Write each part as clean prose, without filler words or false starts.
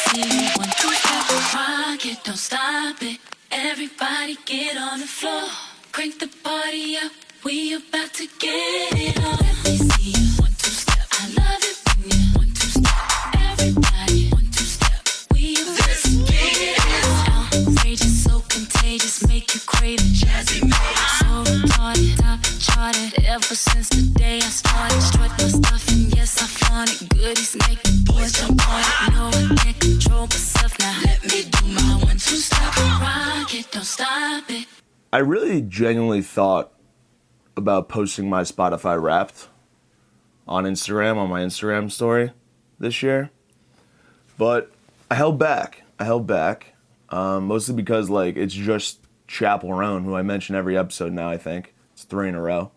see you. 1, 2, step, rock it, don't stop it. Everybody get on the floor, crank the party up. We about to get it on. Let me see you. 1, 2, step. I love it when you 1, 2, step. Everybody 1, 2, step. We about to get it on. Outrageous, so contagious, make you crave it. Jazzy bass, so retarded, top charted. Ever since the day I started, strut my stuff and yes I flaunt it. Goodies make the boys jump on it. No, I can't control myself now. Let me do my 1, 2, step. Rock it, don't stop it. I really genuinely thought about posting my Spotify Wrapped on Instagram, on my Instagram story this year. But I held back. Mostly because, like, it's just Chappell Roan, who I mention every episode now, I think. It's 3 in a row.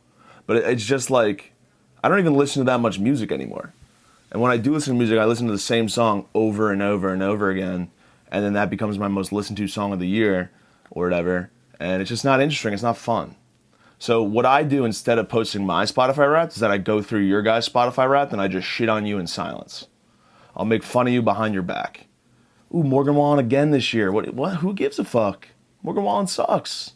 But it's just, like, I don't even listen to that much music anymore. And when I do listen to music, I listen to the same song over and over and over again. And then that becomes my most listened to song of the year or whatever. And it's just not interesting. It's not fun. So what I do instead of posting my Spotify Wrapped is that I go through your guys' Spotify Wrapped and I just shit on you in silence. I'll make fun of you behind your back. Ooh, Morgan Wallen again this year. What? Who gives a fuck? Morgan Wallen sucks.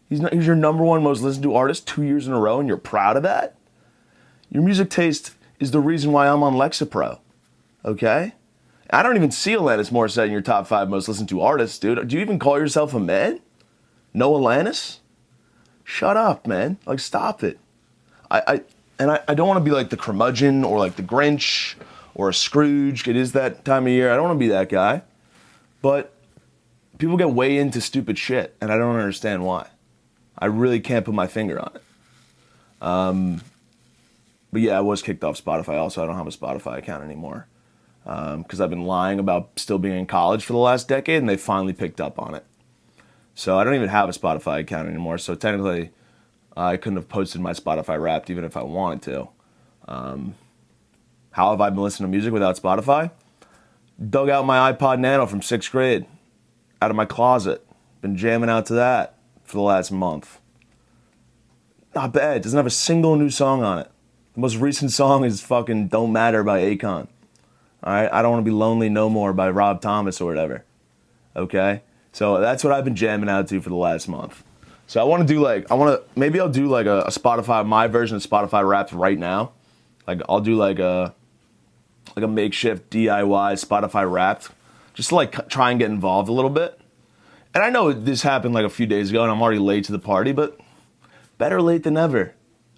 He's your number one most listened to artist 2 years in a row and you're proud of that? Your music taste is the reason why I'm on Lexapro. Okay? I don't even see Alanis Morissette in your top 5 most listened to artists, dude. Do you even call yourself a man? No Alanis? Shut up, man. Like, stop it. I don't want to be like the curmudgeon or like the Grinch or a Scrooge. It is that time of year. I don't want to be that guy. But people get way into stupid shit, and I don't understand why. I really can't put my finger on it. But yeah, I was kicked off Spotify. Also, I don't have a Spotify account anymore. Because I've been lying about still being in college for the last decade, and they finally picked up on it. So I don't even have a Spotify account anymore. So technically, I couldn't have posted my Spotify Wrapped even if I wanted to. How have I been listening to music without Spotify? Dug out my iPod Nano from 6th grade out of my closet. Been jamming out to that for the last month. Not bad. Doesn't have a single new song on it. The most recent song is fucking Don't Matter by Akon. Alright? I Don't Want to Be Lonely No More by Rob Thomas or whatever. Okay? So that's what I've been jamming out to for the last month. So maybe I'll do like a Spotify, my version of Spotify Wrapped right now. Like I'll do like a makeshift DIY Spotify Wrapped, just to like try and get involved a little bit. And I know this happened like a few days ago and I'm already late to the party, but better late than never.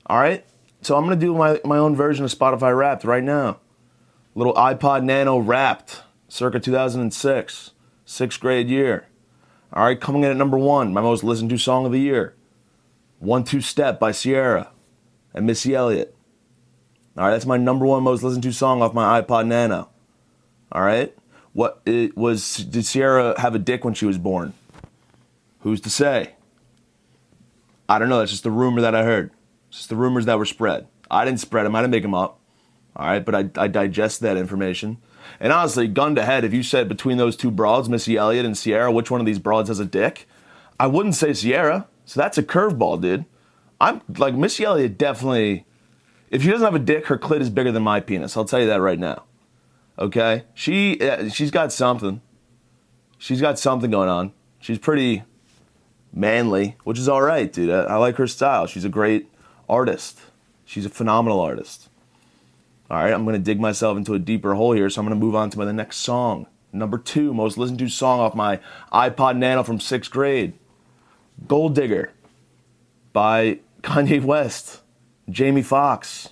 Alright? So I'm going to do my own version of Spotify Wrapped right now. Little iPod Nano Wrapped, circa 2006, 6th grade year. All right, coming in at number 1, my most listened to song of the year, 1, 2 Step by Ciara and Missy Elliott. All right, that's my number 1 most listened to song off my iPod Nano. All right, did Ciara have a dick when she was born? Who's to say? I don't know, that's just the rumor that I heard. It's just the rumors that were spread. I didn't spread them, I didn't make them up. All right, but I digest that information. And honestly, gun to head, if you said between those two broads, Missy Elliott and Ciara, which one of these broads has a dick? I wouldn't say Ciara. So that's a curveball, dude. I'm like, Missy Elliott definitely, if she doesn't have a dick, her clit is bigger than my penis. I'll tell you that right now. Okay? She's got something. She's got something going on. She's pretty manly, which is all right, dude. I like her style. She's a great artist. She's a phenomenal artist. All right, I'm going to dig myself into a deeper hole here, so I'm going to move on to the next song. Number 2, most listened to song off my iPod Nano from 6th grade. Gold Digger by Kanye West, Jamie Foxx.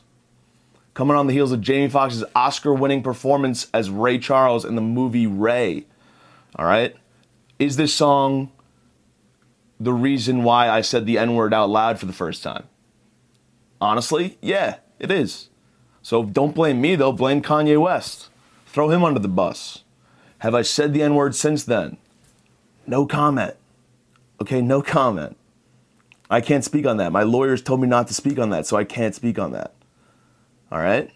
Coming on the heels of Jamie Foxx's Oscar-winning performance as Ray Charles in the movie Ray. All right? Is this song the reason why I said the N-word out loud for the first time? Honestly, yeah, it is. So don't blame me, though. Blame Kanye West. Throw him under the bus. Have I said the N-word since then? No comment. Okay, no comment. I can't speak on that. My lawyers told me not to speak on that, so I can't speak on that. All right?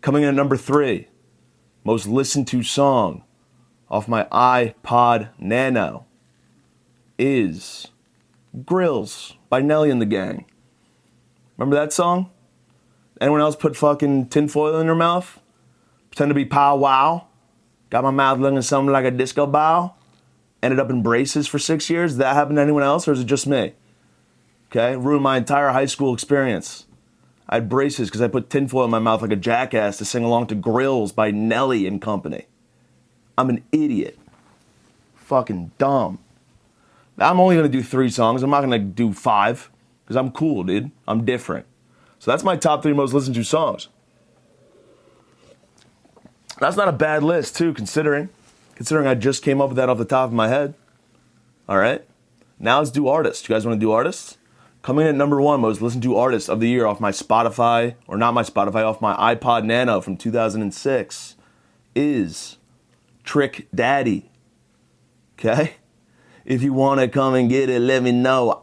Coming in at number 3, most listened to song off my iPod Nano is Grills by Nelly and the Gang. Remember that song? Anyone else put fucking tinfoil in their mouth? Pretend to be Pow Wow? Got my mouth looking something like a disco ball. Ended up in braces for 6 years. Did that happen to anyone else, or is it just me? Okay, ruined my entire high school experience. I had braces because I put tinfoil in my mouth like a jackass to sing along to Grills by Nelly and Company. I'm an idiot. Fucking dumb. I'm only going to do 3 songs. I'm not going to do 5 because I'm cool, dude. I'm different. So that's my top 3 most listened to songs. That's not a bad list, too, considering I just came up with that off the top of my head. All right? Now let's do artists. You guys want to do artists? Coming in at number 1 most listened to artist of the year off my Spotify, or not my Spotify, off my iPod Nano from 2006 is Trick Daddy. Okay? If you want to come and get it, let me know.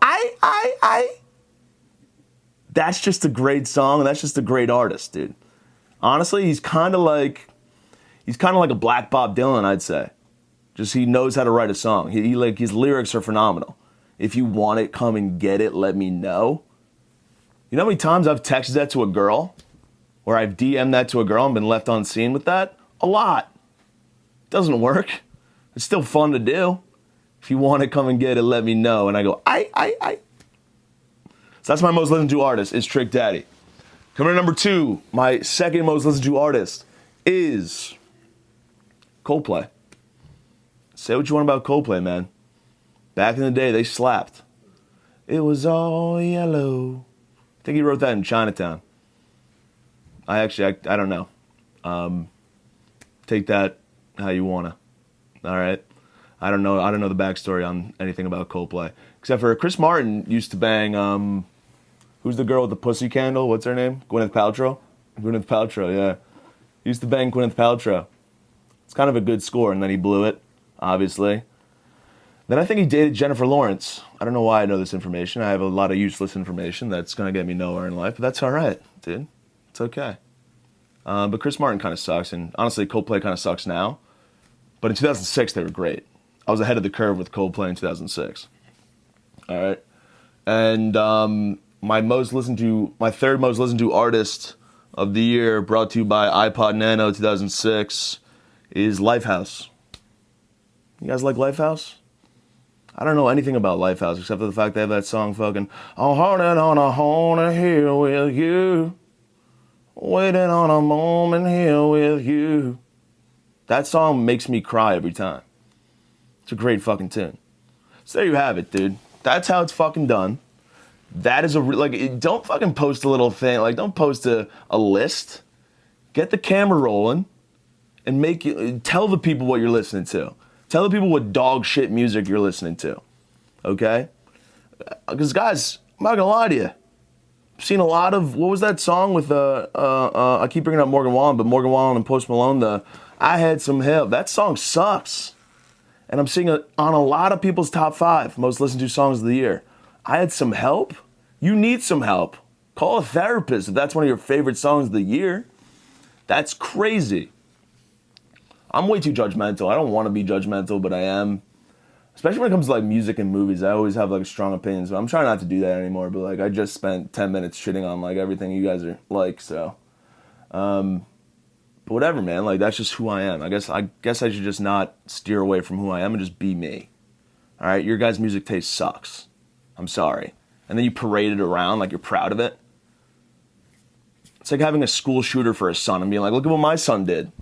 That's just a great song, and that's just a great artist, dude. Honestly, he's kind of like a Black Bob Dylan, I'd say. Just he knows how to write a song. His lyrics are phenomenal. If you want it, come and get it, let me know. You know how many times I've texted that to a girl? Or I've DM'd that to a girl and been left on scene with that? A lot. Doesn't work. It's still fun to do. If you want to come and get it, let me know. And I go, So that's my most listened to artist, is Trick Daddy. Coming to number 2, my second most listened to artist is Coldplay. Say what you want about Coldplay, man. Back in the day, they slapped. It was all yellow. I think he wrote that in Chinatown. I don't know. Take that how you wanna. All right. I don't know the backstory on anything about Coldplay, except for Chris Martin used to bang. Who's the girl with the pussy candle? What's her name? Gwyneth Paltrow. Gwyneth Paltrow. Yeah. He used to bang Gwyneth Paltrow. It's kind of a good score, and then he blew it, obviously. Then I think he dated Jennifer Lawrence. I don't know why I know this information. I have a lot of useless information that's going to get me nowhere in life, but that's all right, dude. It's okay. But Chris Martin kind of sucks, and honestly, Coldplay kind of sucks now. But in 2006, they were great. I was ahead of the curve with Coldplay in 2006. All right. And my third most listened to artist of the year, brought to you by iPod Nano 2006, is Lifehouse. You guys like Lifehouse? I don't know anything about Lifehouse except for the fact they have that song fucking I'm haunted on a haunted hill with you, waiting on a moment here with you. That song makes me cry every time. It's a great fucking tune. So there you have it, dude. That's how it's fucking done. That is don't fucking post a little thing. Like, don't post a list. Get the camera rolling and tell the people what you're listening to. Tell the people what dog shit music you're listening to. Okay? Because, guys, I'm not gonna lie to you. I've seen a lot of, what was that song with, I keep bringing up Morgan Wallen, but Morgan Wallen and Post Malone, I Had Some Help. That song sucks. And I'm seeing it on a lot of people's top 5 most listened to songs of the year. I Had Some Help? You need some help. Call a therapist if that's one of your favorite songs of the year. That's crazy. I'm way too judgmental. I don't want to be judgmental, but I am. Especially when it comes to like music and movies. I always have like strong opinions. But I'm trying not to do that anymore. But like I just spent 10 minutes shitting on like everything you guys are like, so. But whatever, man. Like that's just who I am. I guess I should just not steer away from who I am and just be me. All right? Your guys' music taste sucks. I'm sorry. And then you parade it around like you're proud of it. It's like having a school shooter for a son and being like, look at what my son did.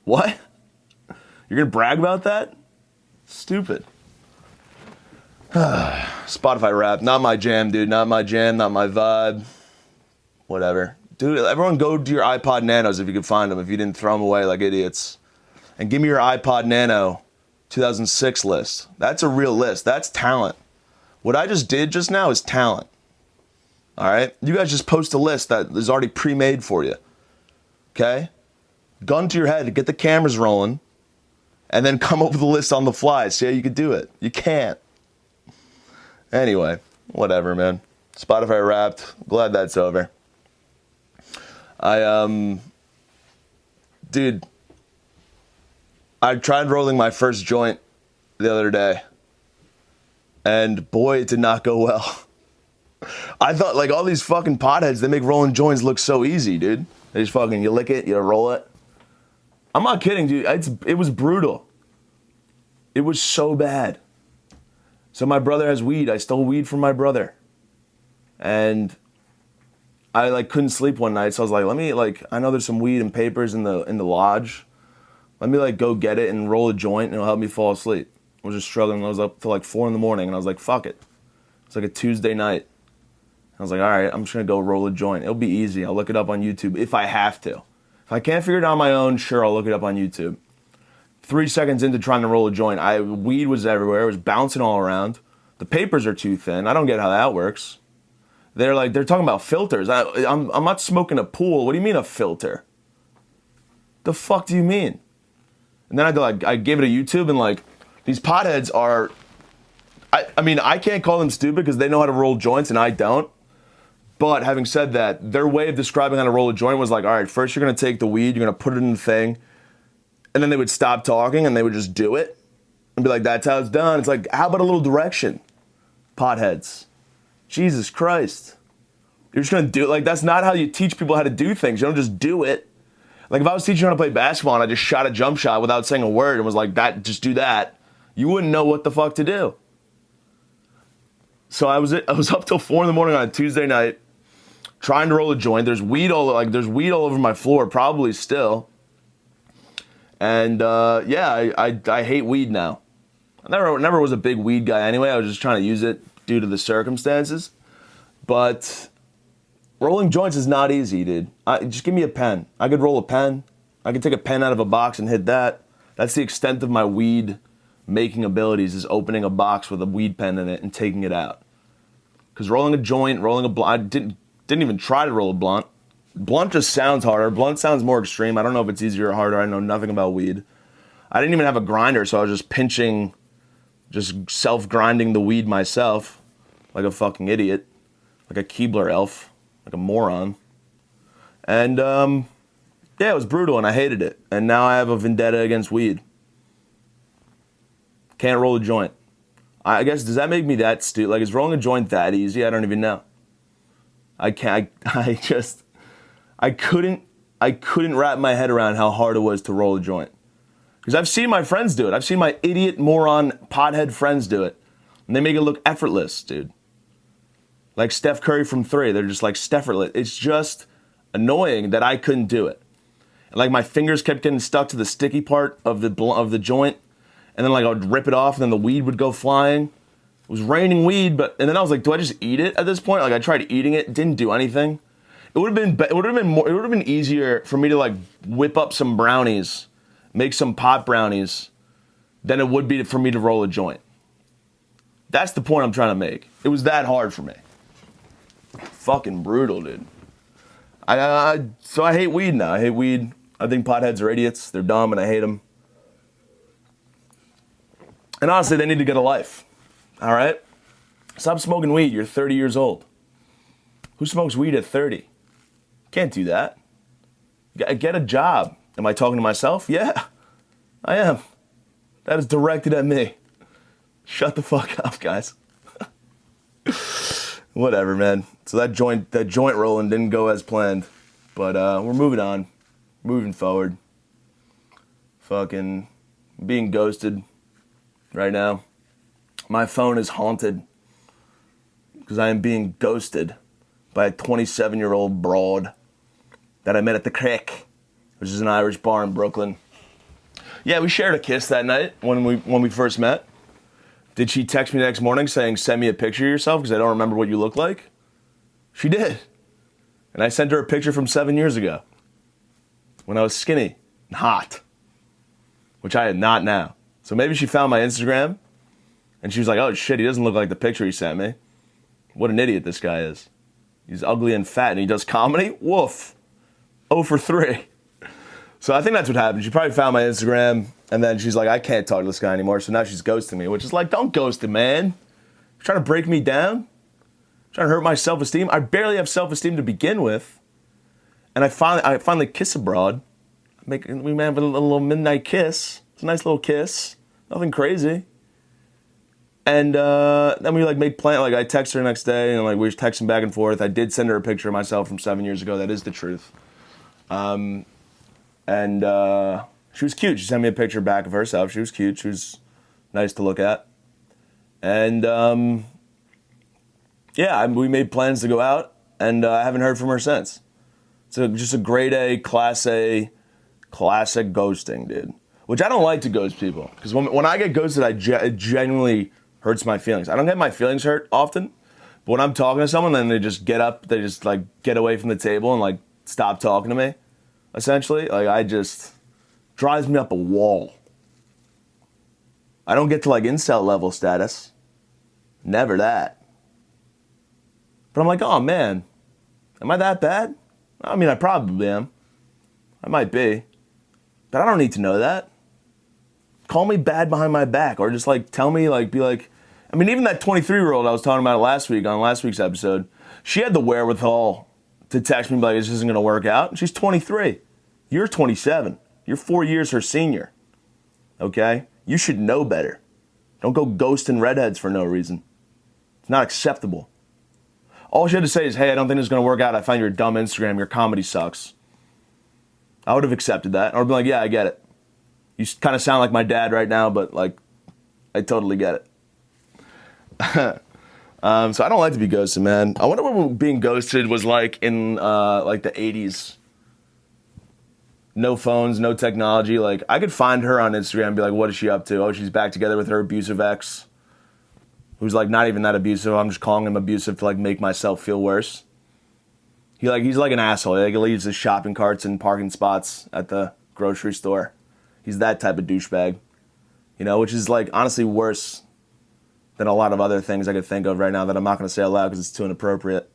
What? You're going to brag about that? Stupid. Spotify rap. Not my jam, dude. Not my jam. Not my vibe. Whatever. Dude, everyone go to your iPod Nanos if you could find them, if you didn't throw them away like idiots. And give me your iPod Nano 2006 list. That's a real list. That's talent. What I just did just now is talent. All right? You guys just post a list that is already pre-made for you. Okay? Gun to your head, get the cameras rolling, and then come up with a list on the fly. See how you could do it. You can't. Anyway, whatever, man. Spotify Wrapped. Glad that's over. Dude, I tried rolling my first joint the other day, and boy, it did not go well. I thought, like, all these fucking potheads, they make rolling joints look so easy, dude. They just fucking, you lick it, you roll it. I'm not kidding, dude. It was brutal. It was so bad. So my brother has weed. I stole weed from my brother. And I like couldn't sleep one night, so I was like, let me like, I know there's some weed and papers in the lodge. Let me like go get it and roll a joint and it'll help me fall asleep. I was just struggling. I was up till like 4 a.m. and I was like, fuck it. It's like a Tuesday night. I was like, all right, I'm just gonna go roll a joint. It'll be easy. I'll look it up on YouTube if I have to. If I can't figure it out on my own, sure, I'll look it up on YouTube. 3 seconds into trying to roll a joint, weed was everywhere. It was bouncing all around. The papers are too thin. I don't get how that works. They're talking about filters. I'm not smoking a pool. What do you mean a filter? The fuck do you mean? And then I gave it a YouTube and like, these potheads are, I mean, I can't call them stupid because they know how to roll joints and I don't. But having said that, their way of describing how to roll a joint was like, all right, first you're going to take the weed, you're going to put it in the thing, and then they would stop talking and they would just do it and be like, that's how it's done. It's like, how about a little direction, potheads? Jesus Christ. You're just going to do it. Like, that's not how you teach people how to do things. You don't just do it. Like, if I was teaching you how to play basketball and I just shot a jump shot without saying a word and was like, that, just do that, you wouldn't know what the fuck to do. So I was up till 4 a.m. on a Tuesday night, trying to roll a joint. There's weed all over my floor, probably still. And yeah, I hate weed now. I never was a big weed guy anyway. I was just trying to use it due to the circumstances. But rolling joints is not easy, dude. Just give me a pen. I could roll a pen. I could take a pen out of a box and hit that. That's the extent of my weed making abilities, is opening a box with a weed pen in it and taking it out. Because rolling a joint, rolling a blunt, I didn't even try to roll a blunt. Blunt just sounds harder. Blunt sounds more extreme. I don't know if it's easier or harder. I know nothing about weed. I didn't even have a grinder, so I was just pinching, just self-grinding the weed myself like a fucking idiot, like a Keebler elf, like a moron. And yeah, it was brutal and I hated it. And now I have a vendetta against weed. Can't roll a joint. I guess, does that make me that stupid? Like, is rolling a joint that easy? I don't even know. I couldn't wrap my head around how hard it was to roll a joint. Because I've seen my friends do it. I've seen my idiot, moron, pothead friends do it. And they make it look effortless, dude. Like Steph Curry from 3. They're just like Stefferless. It's just annoying that I couldn't do it. And like my fingers kept getting stuck to the sticky part of the joint. And then like I would rip it off and then the weed would go flying. It was raining weed, and then I was like, do I just eat it at this point? Like I tried eating it, didn't do anything. It would have been easier for me to like whip up some brownies, make some pot brownies, than it would be for me to roll a joint. That's the point I'm trying to make. It was that hard for me. Fucking brutal, dude. So I hate weed now. I hate weed. I think potheads are idiots. They're dumb and I hate them. And honestly, they need to get a life. All right? Stop smoking weed. You're 30 years old. Who smokes weed at 30? Can't do that. Get a job. Am I talking to myself? Yeah, I am. That is directed at me. Shut the fuck up, guys. Whatever, man. So that joint rolling didn't go as planned. But we're moving on. Moving forward. Fucking being ghosted right now. My phone is haunted because I am being ghosted by a 27-year-old broad that I met at the Crick, which is an Irish bar in Brooklyn. Yeah, we shared a kiss that night when we first met. Did she text me the next morning saying, send me a picture of yourself because I don't remember what you look like? She did. And I sent her a picture from 7 years ago when I was skinny and hot, which I am not now. So maybe she found my Instagram and she was like, oh shit, he doesn't look like the picture he sent me. What an idiot this guy is. He's ugly and fat and he does comedy? Woof. 0 for 3. So I think that's what happened. She probably found my Instagram and then she's like, I can't talk to this guy anymore. So now she's ghosting me, which is like, don't ghost him, man. You're trying to break me down? You're trying to hurt my self-esteem? I barely have self-esteem to begin with. And I finally kiss a broad. We have a little midnight kiss. It's a nice little kiss. Nothing crazy. And then we like make plans. Like I text her the next day and like we were texting back and forth. I did send her a picture of myself from 7 years ago. That is the truth. And She was cute. She sent me a picture back of herself. She was cute. She was nice to look at. And we made plans to go out, and I haven't heard from her since. So just a grade A, classic ghosting, dude. Which I don't like to ghost people, because when I get ghosted, it genuinely hurts my feelings. I don't get my feelings hurt often, but when I'm talking to someone, then they just get up, they just like get away from the table and like stop talking to me. Essentially, drives me up a wall. I don't get to like incel level status. Never that. But I'm like, oh man, am I that bad? I mean, I probably am. I might be. But I don't need to know that. Call me bad behind my back, or just like tell me, like, be like, I mean, even that 23-year-old I was talking about last week on last week's episode, she had the wherewithal to text me like, this isn't going to work out. She's 23. You're 27. You're 4 years her senior. Okay? You should know better. Don't go ghosting redheads for no reason. It's not acceptable. All she had to say is, hey, I don't think this is going to work out. I find your dumb Instagram. Your comedy sucks. I would have accepted that. I would be like, yeah, I get it. You kind of sound like my dad right now, but like, I totally get it. So I don't like to be ghosted, man. I wonder what being ghosted was like in like the 80s. No phones, no technology. Like, I could find her on Instagram and be like, what is she up to? Oh, she's back together with her abusive ex, who's like not even that abusive. I'm just calling him abusive to like make myself feel worse. He's like an asshole. He leaves his shopping carts in parking spots at the grocery store. He's that type of douchebag, which is like honestly worse than a lot of other things I could think of right now that I'm not going to say out loud because it's too inappropriate.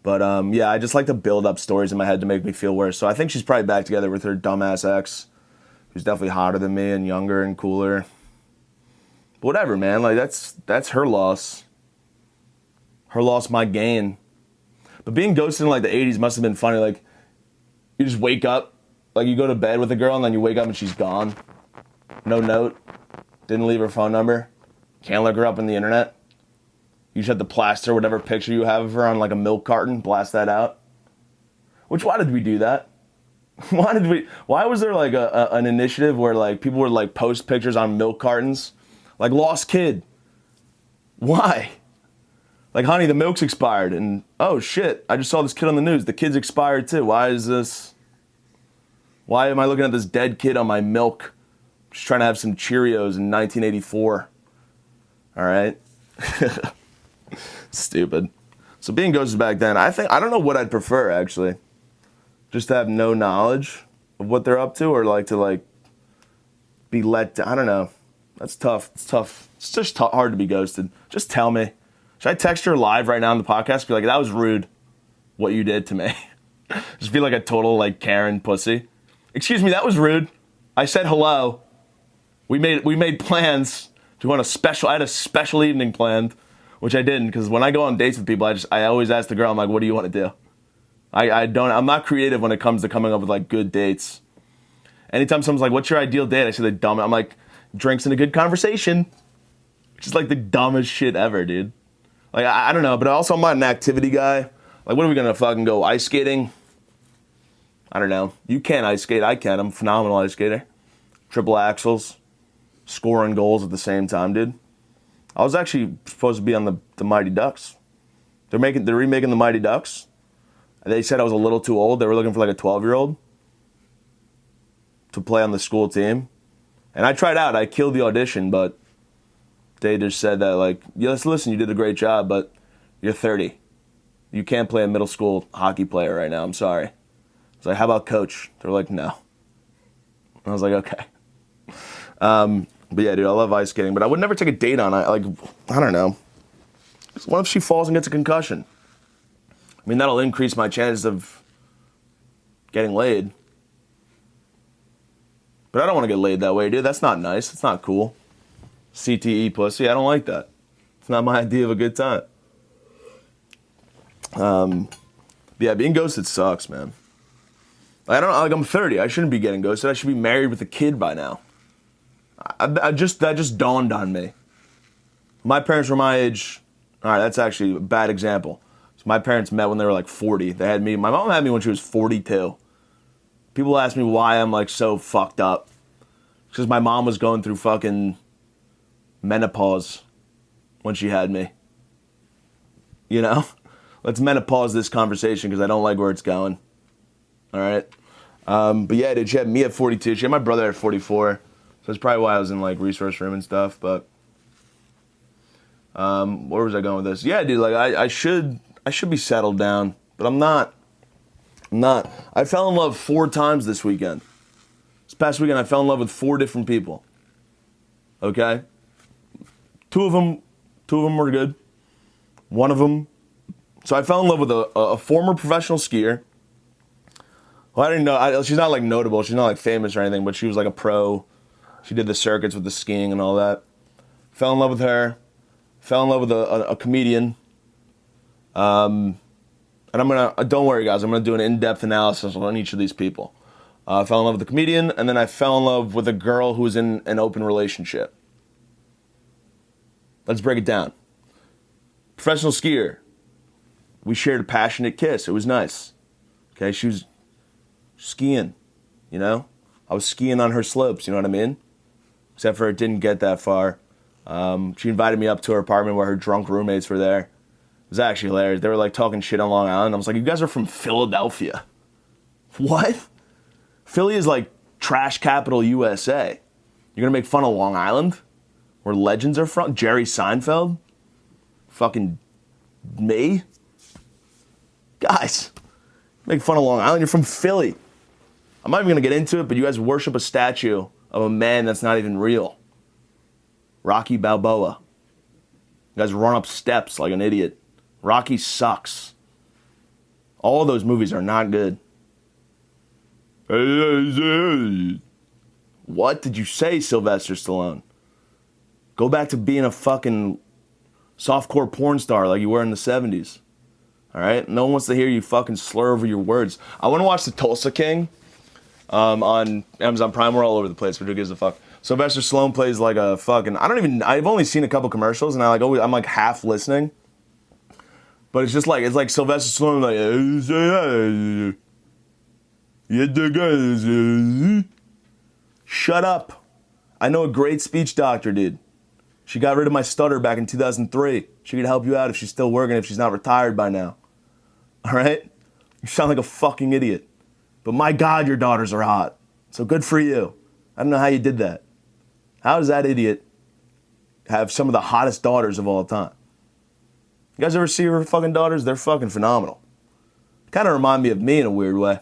But I just like to build up stories in my head to make me feel worse. So I think she's probably back together with her dumbass ex, who's definitely hotter than me and younger and cooler. But whatever, man. Like that's her loss. Her loss, my gain. But being ghosted in like the 80s must have been funny. Like, you just wake up, like you go to bed with a girl and then you wake up and she's gone. No note. Didn't leave her phone number. Can't look her up on the internet. You just have to plaster whatever picture you have of her on like a milk carton, blast that out. Why did we do that? Why was there like an initiative where like people would like post pictures on milk cartons? Like, lost kid. Why? Like, honey, the milk's expired. And, oh, shit, I just saw this kid on the news. The kid's expired, too. Why am I looking at this dead kid on my milk? Just trying to have some Cheerios in 1984. All right? Stupid. So being ghosted back then, I don't know what I'd prefer, actually. Just to have no knowledge of what they're up to, or like to, like, be let down. I don't know. That's tough. It's tough. It's just hard to be ghosted. Just tell me. Should I text her live right now on the podcast? Be like, that was rude, what you did to me. Just be like a total like Karen pussy. Excuse me, that was rude. I said hello. We made plans to go on I had a special evening planned, which I didn't, because when I go on dates with people, I always ask the girl, I'm like, what do you want to do? I'm not creative when it comes to coming up with like good dates. Anytime someone's like, what's your ideal date? I say the dumb. I'm like, drinks and a good conversation. Which is like the dumbest shit ever, dude. Like, I don't know, but also I'm not an activity guy. Like, what are we going to fucking go ice skating? I don't know. You can't ice skate. I can. I'm a phenomenal ice skater. Triple axels. Scoring goals at the same time, dude. I was actually supposed to be on the Mighty Ducks. They're remaking the Mighty Ducks. They said I was a little too old. They were looking for like a 12-year-old to play on the school team. And I tried out. I killed the audition, but they just said that, like, yes, listen, you did a great job, but you're 30. You can't play a middle school hockey player right now. I'm sorry. I was like, how about coach? They're like, no. I was like, okay. But yeah, dude, I love ice skating, but I would never take a date on it. Like, I don't know. What if she falls and gets a concussion? I mean, that'll increase my chances of getting laid. But I don't want to get laid that way, dude. That's not nice. It's not cool. CTE pussy. I don't like that. It's not my idea of a good time. Yeah, being ghosted sucks, man. I don't know. Like, I'm 30. I shouldn't be getting ghosted. I should be married with a kid by now. That just dawned on me. My parents were my age. All right, that's actually a bad example. So my parents met when they were like 40. My mom had me when she was 42. People ask me why I'm like so fucked up. Because my mom was going through fucking menopause when she had me. You know? Let's menopause this conversation because I don't like where it's going. All right? But yeah, dude, she had me at 42. She had my brother at 44. So that's probably why I was in like resource room and stuff. But where was I going with this? Yeah, dude, like I should be settled down, but I'm not. I fell in love 4 times this weekend. This past weekend, I fell in love with 4 different people. Okay? Two of them were good. One of them. So I fell in love with a former professional skier. Well, I didn't know. She's not like notable. She's not like famous or anything, but she was like a pro. She did the circuits with the skiing and all that. Fell in love with her. Fell in love with a comedian. And I'm gonna, don't worry guys, I'm gonna do an in-depth analysis on each of these people. I fell in love with the comedian, and then I fell in love with a girl who was in an open relationship. Let's break it down. Professional skier. We shared a passionate kiss. It was nice. Okay, she was skiing, you know? I was skiing on her slopes, you know what I mean? Except for it didn't get that far. She invited me up to her apartment where her drunk roommates were there. It was actually hilarious. They were like talking shit on Long Island. I was like, you guys are from Philadelphia. What? Philly is like trash capital USA. You're gonna make fun of Long Island? Where legends are from? Jerry Seinfeld? Fucking me? Guys, make fun of Long Island. You're from Philly. I'm not even gonna get into it, but you guys worship a statue of a man that's not even real. Rocky Balboa. You guys run up steps like an idiot. Rocky sucks. All those movies are not good. What did you say, Sylvester Stallone? Go back to being a fucking softcore porn star like you were in the 70s. All right? No one wants to hear you fucking slur over your words. I want to watch The Tulsa King on Amazon Prime. We're all over the place, but who gives a fuck? Sylvester Stallone plays like a fucking... I've only seen a couple commercials, and I'm like half listening. But it's just like, it's like Sylvester Stallone like... Shut up. I know a great speech doctor, dude. She got rid of my stutter back in 2003. She could help you out if she's still working, if she's not retired by now. All right? You sound like a fucking idiot. But my God, your daughters are hot. So good for you. I don't know how you did that. How does that idiot have some of the hottest daughters of all time? You guys ever see her fucking daughters? They're fucking phenomenal. Kind of remind me of me in a weird way.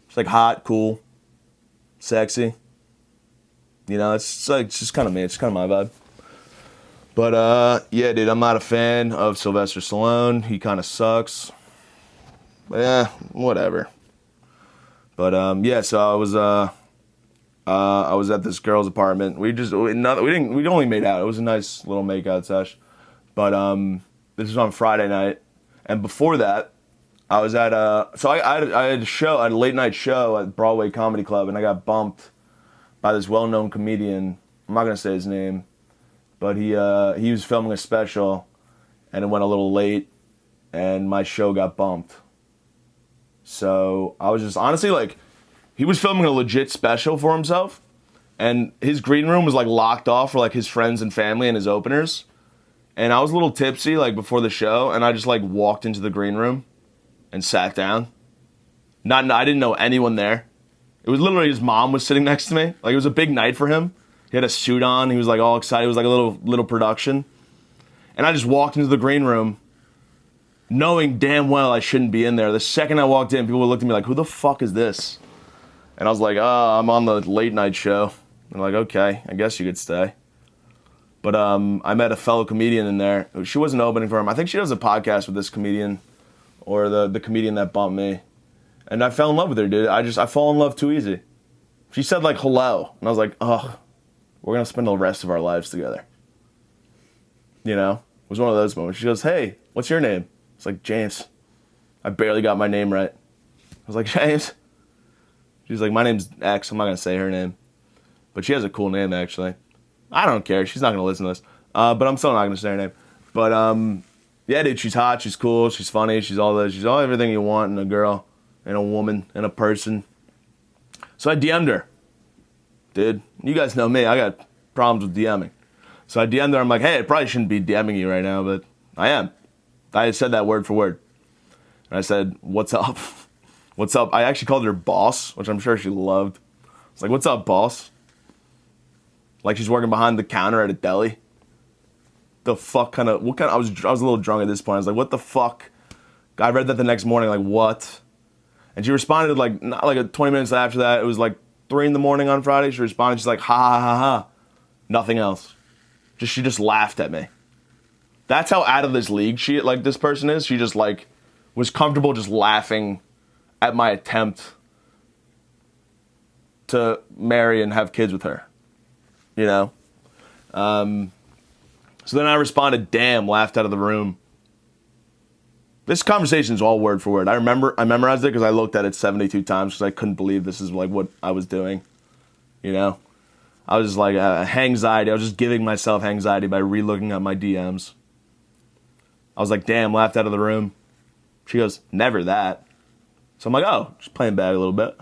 It's like hot, cool, sexy. You know, it's just kind of me. It's kind of my vibe. But yeah, dude, I'm not a fan of Sylvester Stallone. He kind of sucks. But yeah, whatever. But yeah, so I was at this girl's apartment. We only made out. It was a nice little makeout sesh. But this was on Friday night, and before that, I was at I had a late night show at Broadway Comedy Club, and I got bumped by this well-known comedian. I'm not gonna say his name, but he was filming a special, and it went a little late, and my show got bumped. So I was just honestly like, he was filming a legit special for himself, and his green room was like locked off for like his friends and family and his openers. And I was a little tipsy like before the show, and I just like walked into the green room and sat down. I didn't know anyone there. It was literally his mom was sitting next to me. Like, it was a big night for him. He had a suit on. He was like all excited. It was like a little production. And I just walked into the green room knowing damn well I shouldn't be in there. The second I walked in, people would look at me like, who the fuck is this? And I was like, oh, I'm on the late night show. They're like, okay, I guess you could stay. But I met a fellow comedian in there. She wasn't opening for him. I think she does a podcast with this comedian, or the comedian that bumped me. And I fell in love with her, dude. I fall in love too easy. She said like hello, and I was like, oh, we're gonna spend the rest of our lives together. You know, it was one of those moments. She goes, hey, what's your name? It's like, James. I barely got my name right. I was like, James. She's like, my name's X. I'm not gonna say her name, but she has a cool name actually. I don't care. She's not going to listen to this. But I'm still not going to say her name. But, yeah, dude, she's hot. She's cool. She's funny. She's all everything you want in a girl. and a woman and a person. So I DM'd her. Dude, you guys know me. I got problems with DMing. So I DM'd her. I'm like, hey, I probably shouldn't be DMing you right now, but I am. I said that word for word. And I said, what's up? What's up? I actually called her boss, which I'm sure she loved. I was like, what's up, boss? Like she's working behind the counter at a deli. I was a little drunk at this point. I was like, what the fuck? I read that the next morning, like, what? And she responded like, not like 20 minutes after that. It was like 3 a.m. on Friday. She responded, she's like, ha ha ha ha. Nothing else. She just laughed at me. That's how out of this league this person is. She just like was comfortable just laughing at my attempt to marry and have kids with her. You know? So then I responded, damn, laughed out of the room. This conversation is all word for word. I memorized it because I looked at it 72 times because I couldn't believe this is like what I was doing. You know? I was just like anxiety. I was just giving myself anxiety by re-looking at my DMs. I was like, damn, laughed out of the room. She goes, never that. So I'm like, oh, just playing bad a little bit.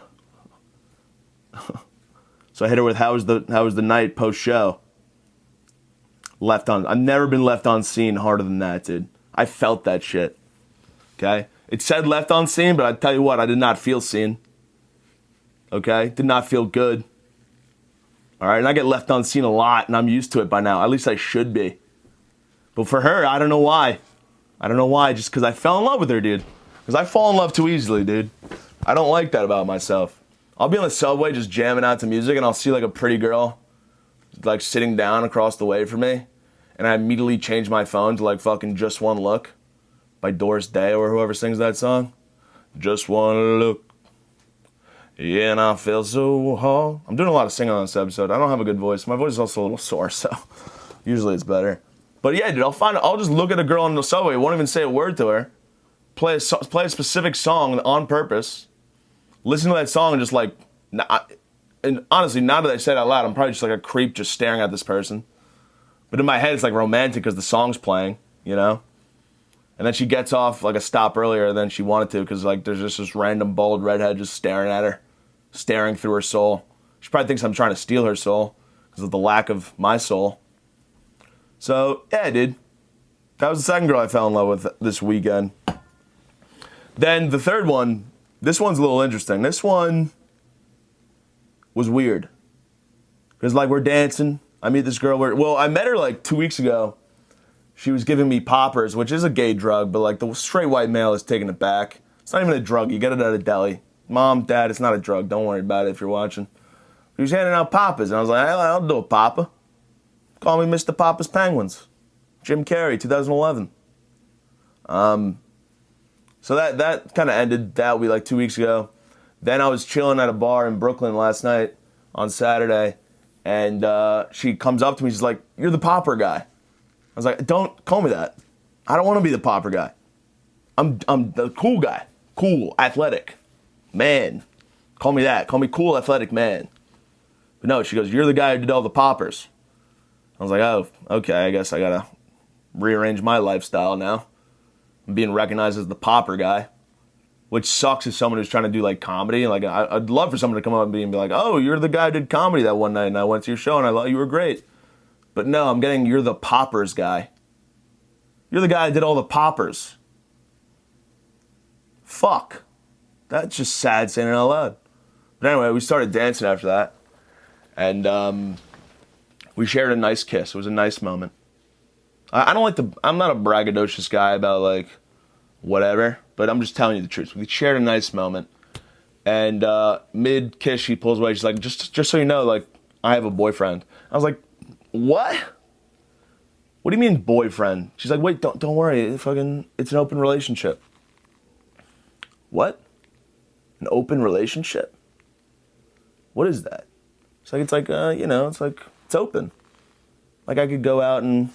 So I hit her with, how was the night post-show? I've never been left on scene harder than that, dude. I felt that shit. Okay? It said left on scene, but I tell you what, I did not feel seen. Okay? Did not feel good. All right? And I get left on scene a lot, and I'm used to it by now. At least I should be. But for her, I don't know why. Just because I fell in love with her, dude. Because I fall in love too easily, dude. I don't like that about myself. I'll be on the subway just jamming out to music, and I'll see like a pretty girl like sitting down across the way from me, and I immediately change my phone to like fucking Just One Look by Doris Day or whoever sings that song. Just one look, yeah, and I feel so hard. I'm doing a lot of singing on this episode. I don't have a good voice. My voice is also a little sore, so usually it's better. But yeah, dude, I'll just look at a girl on the subway, won't even say a word to her, play a specific song on purpose, listen to that song and just like, and honestly, now that I say it out loud, I'm probably just like a creep just staring at this person. But in my head, it's like romantic because the song's playing, you know? And then she gets off like a stop earlier than she wanted to because like there's just this random bald redhead just staring at her, staring through her soul. She probably thinks I'm trying to steal her soul because of the lack of my soul. So, yeah, dude. That was the second girl I fell in love with this weekend. Then the third one, this one's a little interesting. This one was weird. Because, like, we're dancing. I meet this girl. I met her, like, 2 weeks ago. She was giving me poppers, which is a gay drug, but, like, the straight white male is taking it back. It's not even a drug. You get it at a deli. Mom, Dad, it's not a drug. Don't worry about it if you're watching. She was handing out poppers, and I was like, I'll do a popper. Call me Mr. Popper's Penguins. Jim Carrey, 2011. So that kind of ended. That would be like 2 weeks ago. Then I was chilling at a bar in Brooklyn last night on Saturday, and she comes up to me. She's like, "You're the popper guy." I was like, "Don't call me that. I don't want to be the popper guy. I'm the cool guy. Cool, athletic, man. Call me that. Call me cool, athletic man." But no, she goes, "You're the guy who did all the poppers." I was like, oh, okay, I guess I gotta rearrange my lifestyle now. I'm being recognized as the popper guy, which sucks as someone who's trying to do like comedy. Like, I'd love for someone to come up to me and be like, oh, you're the guy who did comedy that one night and I went to your show and I thought you were great. But no, I'm getting, you're the poppers guy. You're the guy who did all the poppers. Fuck. That's just sad saying it out loud. But anyway, we started dancing after that. And, we shared a nice kiss. It was a nice moment. I'm not a braggadocious guy about like whatever, but I'm just telling you the truth. We shared a nice moment. And mid kiss, she pulls away. She's like, just so you know, like, I have a boyfriend. I was like, what? What do you mean boyfriend? She's like, wait, don't worry. It's an open relationship. What? An open relationship? What is that? It's like, it's open. Like I could go out and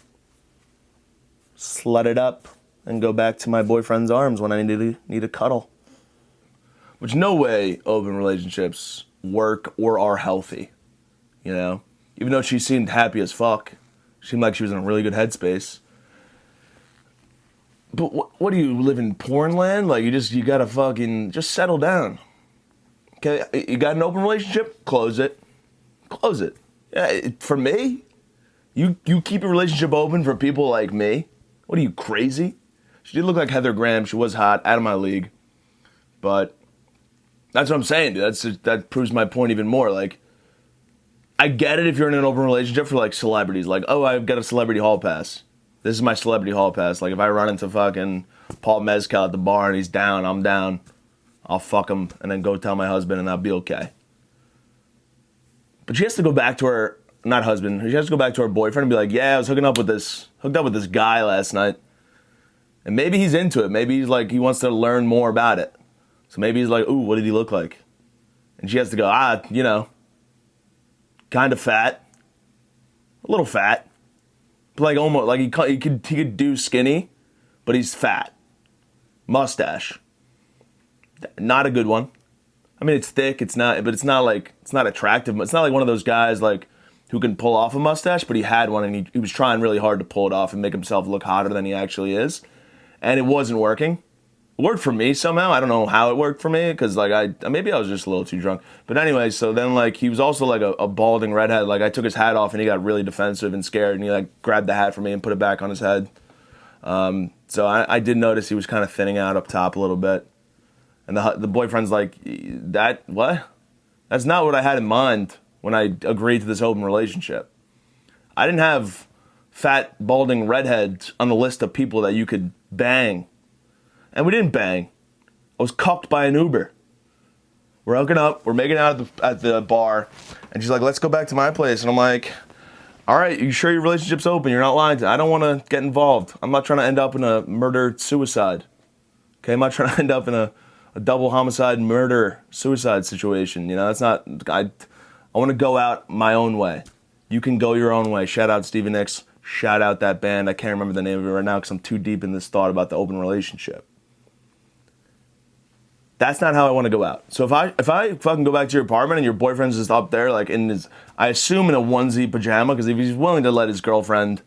slut it up and go back to my boyfriend's arms when I need a cuddle. Which no way open relationships work or are healthy, you know? Even though she seemed happy as fuck. She seemed like she was in a really good headspace. But what do you live in porn land? Like you gotta fucking just settle down. Okay, you got an open relationship? Close it. Close it. Yeah, for me, you keep a relationship open for people like me. What are you, crazy? She did look like Heather Graham. She was hot, out of my league. But that's what I'm saying, dude. That proves my point even more. Like, I get it if you're in an open relationship for like celebrities. Like, oh, I've got a celebrity hall pass. This is my celebrity hall pass. Like, if I run into fucking Paul Mezcal at the bar and he's down, I'm down. I'll fuck him and then go tell my husband and I'll be okay. But she has to go back to her, not husband, she has to go back to her boyfriend and be like, yeah, I was hooked up with this guy last night. And maybe he's into it. Maybe he's like, he wants to learn more about it. So maybe he's like, ooh, what did he look like? And she has to go, kind of fat. A little fat. But like almost, like he could do skinny, but he's fat. Mustache. Not a good one. I mean, it's thick, but it's not attractive. It's not like one of those guys like who can pull off a mustache, but he had one and he was trying really hard to pull it off and make himself look hotter than he actually is. And it wasn't working. It worked for me somehow. I don't know how it worked for me because like maybe I was just a little too drunk. But anyway, so then like he was also like a balding redhead. Like I took his hat off and he got really defensive and scared and he like grabbed the hat from me and put it back on his head. So I did notice he was kind of thinning out up top a little bit. And the boyfriend's like, what? That's not what I had in mind when I agreed to this open relationship. I didn't have fat, balding redheads on the list of people that you could bang. And we didn't bang. I was cucked by an Uber. We're hooking up. We're making out at the bar. And she's like, let's go back to my place. And I'm like, all right, you sure your relationship's open? You're not lying to me. I don't want to get involved. I'm not trying to end up in a murder-suicide. Okay, I'm not trying to end up in a double homicide, murder, suicide situation. You know, that's not, I want to go out my own way. You can go your own way. Shout out Stevie Nicks. Shout out that band. I can't remember the name of it right now because I'm too deep in this thought about the open relationship. That's not how I want to go out. So if I fucking go back to your apartment and your boyfriend's just up there, like in his, I assume in a onesie pajama, because if he's willing to let his girlfriend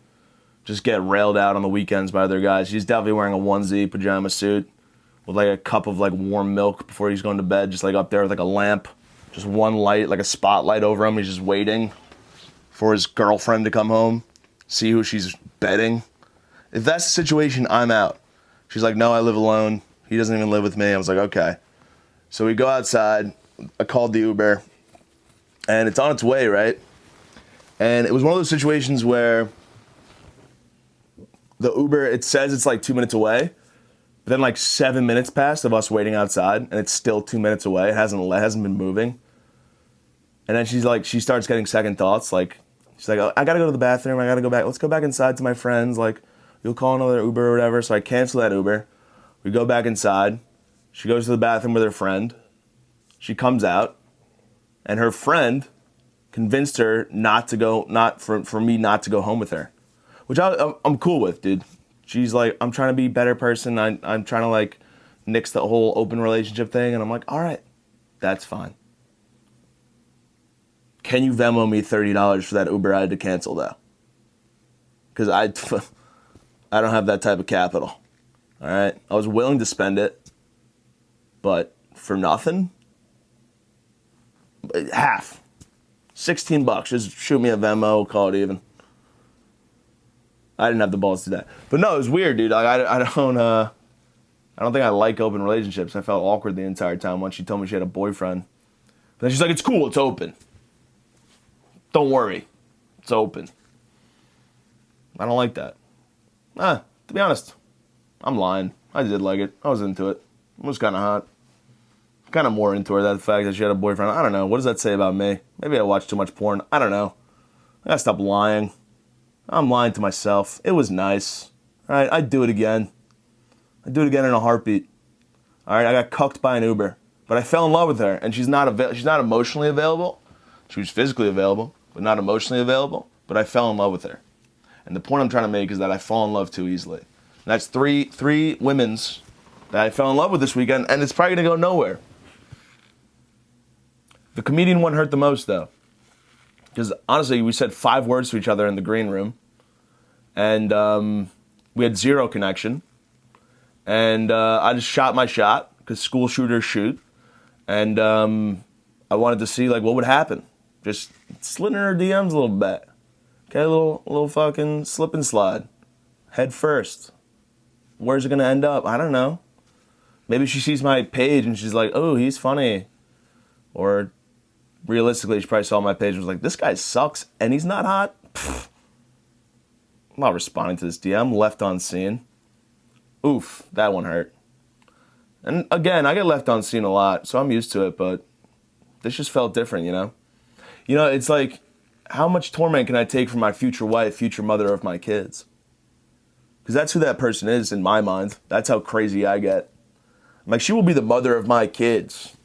just get railed out on the weekends by other guys, he's definitely wearing a onesie pajama suit with like a cup of like warm milk before he's going to bed, just like up there with like a lamp, just one light, like a spotlight over him. He's just waiting for his girlfriend to come home, see who she's bedding. If that's the situation, I'm out. She's like, no, I live alone. He doesn't even live with me. I was like, okay. So we go outside. I called the Uber. And it's on its way, right? And it was one of those situations where the Uber, it says it's like 2 minutes away. But then like 7 minutes passed of us waiting outside. And it's still 2 minutes away. It hasn't been moving. And then she starts getting second thoughts. Like, she's like, oh, I got to go to the bathroom. I got to go back. Let's go back inside to my friends. Like, you'll call another Uber or whatever. So I cancel that Uber. We go back inside. She goes to the bathroom with her friend. She comes out, and her friend convinced her for me not to go home with her, which I'm cool with, dude. She's like, I'm trying to be a better person. I'm trying to like nix the whole open relationship thing, and I'm like, all right, that's fine. Can you Venmo me $30 for that Uber I had to cancel though? Because I don't have that type of capital. All right, I was willing to spend it, but for nothing, half, $16. Just shoot me a Venmo, call it even. I didn't have the balls to do that, but no, it was weird, dude. Like I don't think I like open relationships. I felt awkward the entire time once she told me she had a boyfriend. But then she's like, "It's cool, it's open. Don't worry, it's open." I don't like that. To be honest. I'm lying. I did like it. I was into it. It was kind of hot. Kind of more into her, that fact that she had a boyfriend. I don't know. What does that say about me? Maybe I watch too much porn. I don't know. I gotta stop lying. I'm lying to myself. It was nice. All right, I'd do it again. I'd do it again in a heartbeat. All right, I got cucked by an Uber. But I fell in love with her, and she's not emotionally available. She was physically available, but not emotionally available. But I fell in love with her. And the point I'm trying to make is that I fall in love too easily. That's three women's that I fell in love with this weekend, and it's probably going to go nowhere. The comedian one hurt the most, though. Because, honestly, we said 5 words to each other in the green room, and we had zero connection. And I just shot my shot, because school shooters shoot. And I wanted to see, like, what would happen. Just slid in her DMs a little bit. Okay, a little fucking slip and slide. Head first. Where's it going to end up? I don't know. Maybe she sees my page and she's like, oh, he's funny. Or realistically, she probably saw my page and was like, this guy sucks and he's not hot. Pfft. I'm not responding to this DM. Left on scene. Oof, that one hurt. And again, I get left on scene a lot, so I'm used to it, but this just felt different, you know? You know, it's like, how much torment can I take from my future wife, future mother of my kids? Because that's who that person is in my mind. That's how crazy I get. I'm like, she will be the mother of my kids.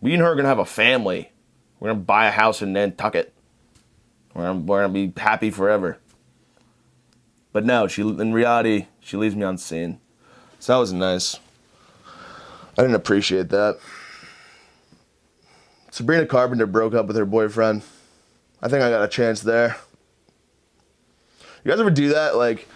Me and her are going to have a family. We're going to buy a house in Nantucket. We're going to be happy forever. But no, in reality, she leaves me on scene. So that was nice. I didn't appreciate that. Sabrina Carpenter broke up with her boyfriend. I think I got a chance there. You guys ever do that? Like,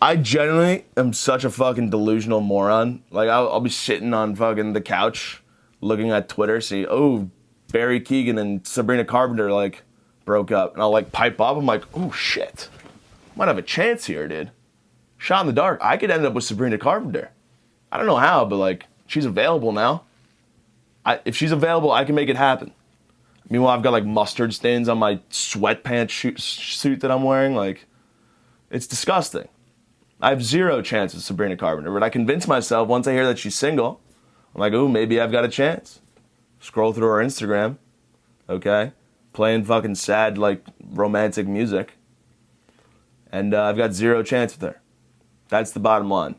I genuinely am such a fucking delusional moron. Like, I'll be sitting on fucking the couch, looking at Twitter, see, oh, Barry Keoghan and Sabrina Carpenter, like, broke up. And I'll, like, pipe up. I'm like, oh, shit. Might have a chance here, dude. Shot in the dark. I could end up with Sabrina Carpenter. I don't know how, but, like, she's available now. If she's available, I can make it happen. Meanwhile, I've got, like, mustard stains on my sweatpants suit that I'm wearing. Like, it's disgusting. I have zero chance with Sabrina Carpenter, but I convince myself once I hear that she's single, I'm like, ooh, maybe I've got a chance. Scroll through her Instagram, okay? Playing fucking sad, like, romantic music. And I've got zero chance with her. That's the bottom line.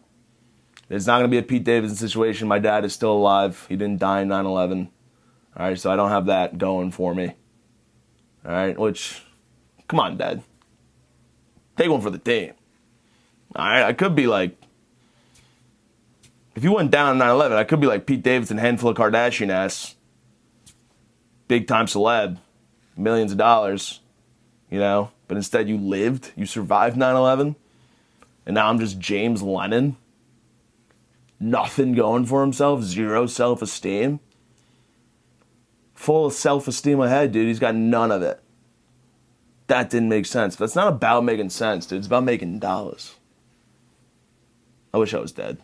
It's not going to be a Pete Davidson situation. My dad is still alive. He didn't die in 9/11. All right, so I don't have that going for me. All right, which, come on, Dad. Take one for the team. All right, I could be like, if you went down in 9/11, I could be like Pete Davidson, handful of Kardashian ass, big time celeb, millions of dollars, you know, but instead you lived, you survived 9/11, and now I'm just James Lennon. Nothing going for himself, zero self-esteem. Full of self-esteem ahead, dude. He's got none of it. That didn't make sense. But it's not about making sense, dude. It's about making dollars. I wish I was dead.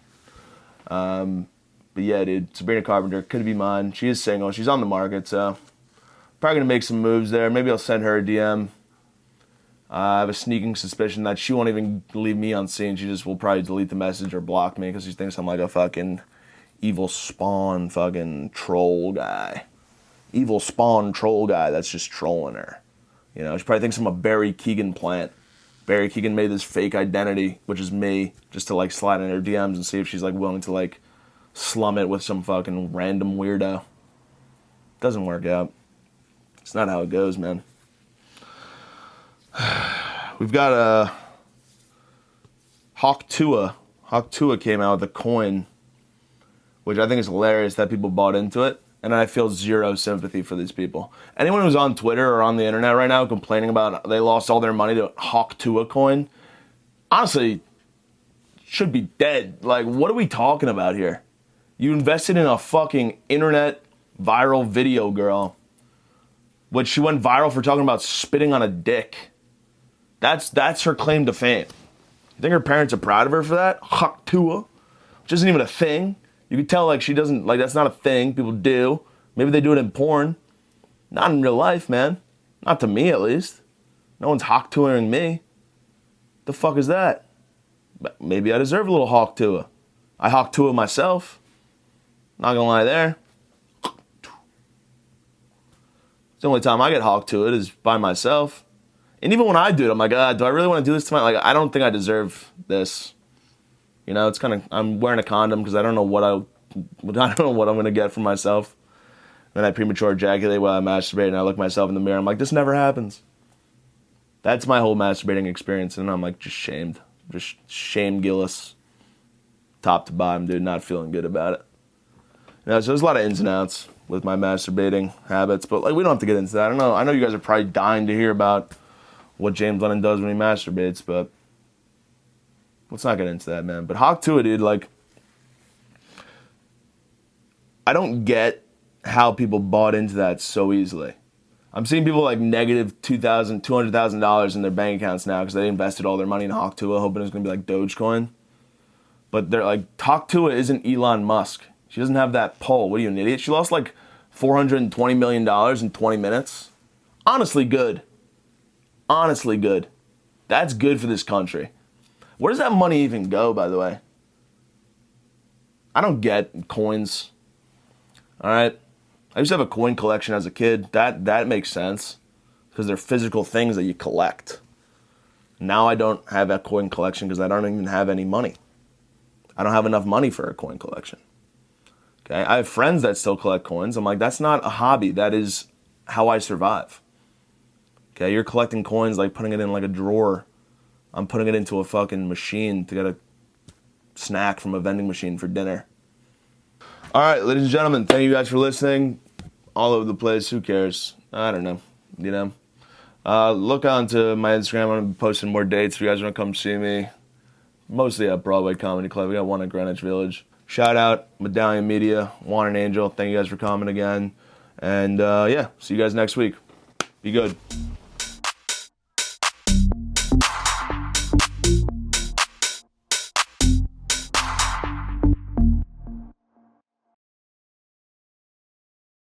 But yeah, dude. Sabrina Carpenter could be mine. She is single. She's on the market, so probably going to make some moves there. Maybe I'll send her a DM. I have a sneaking suspicion that she won't even leave me on scene. She just will probably delete the message or block me because she thinks I'm like a fucking evil spawn fucking troll guy. Evil spawn troll guy that's just trolling her. You know, she probably thinks I'm a Barry Keoghan plant. Barry Keoghan made this fake identity, which is me, just to like slide in her DMs and see if she's like willing to like slum it with some fucking random weirdo. Doesn't work out. It's not how it goes, man. We've got a Hawk Tua. Hawk Tua came out with a coin, which I think is hilarious that people bought into it. And I feel zero sympathy for these people. Anyone who's on Twitter or on the internet right now complaining about they lost all their money to Hawk Tua coin, honestly, should be dead. Like, what are we talking about here? You invested in a fucking internet viral video girl, which she went viral for talking about spitting on a dick. That's her claim to fame. You think her parents are proud of her for that? Hawk Tua, which isn't even a thing. You can tell, like, she doesn't, like, that's not a thing. People do. Maybe they do it in porn. Not in real life, man. Not to me, at least. No one's Hawk Tuaing me. The fuck is that? But maybe I deserve a little Hawk Tua. I Hawk Tua myself. Not gonna lie there. The only time I get Hawk Tua is by myself. And even when I do it, I'm like, do I really want to do this to my, like, I don't think I deserve this. You know, it's kind of, I'm wearing a condom because I don't know what I'm going to get from myself. Then I premature ejaculate while I masturbate and I look myself in the mirror. I'm like, this never happens. That's my whole masturbating experience. And I'm like, just shamed. Just shame-gillis. Top to bottom, dude. Not feeling good about it. You know, so there's a lot of ins and outs with my masturbating habits. But, like, we don't have to get into that. I know you guys are probably dying to hear about what James Lennon does when he masturbates. But let's not get into that, man. But Hawk Tuah, dude, like, I don't get how people bought into that so easily. I'm seeing people like negative $200,000 in their bank accounts now because they invested all their money in Hawk Tuah, hoping it was going to be like Dogecoin. But they're like, Hawk Tuah isn't Elon Musk. She doesn't have that pull. What are you, an idiot? She lost like $420 million in 20 minutes. Honestly good. Honestly good. That's good for this country. Where does that money even go, by the way? I don't get coins. All right? I used to have a coin collection as a kid. That makes sense because they're physical things that you collect. Now I don't have a coin collection because I don't even have any money. I don't have enough money for a coin collection. Okay, I have friends that still collect coins. I'm like, that's not a hobby. That is how I survive. Okay, you're collecting coins like putting it in like a drawer. I'm putting it into a fucking machine to get a snack from a vending machine for dinner. All right, ladies and gentlemen, thank you guys for listening. All over the place, who cares? I don't know, you know. Look on to my Instagram. I'm going to be posting more dates if you guys want to come see me. Mostly at Broadway Comedy Club. We got one at Greenwich Village. Shout out Medallion Media, Juan and Angel. Thank you guys for coming again. And yeah, see you guys next week. Be good.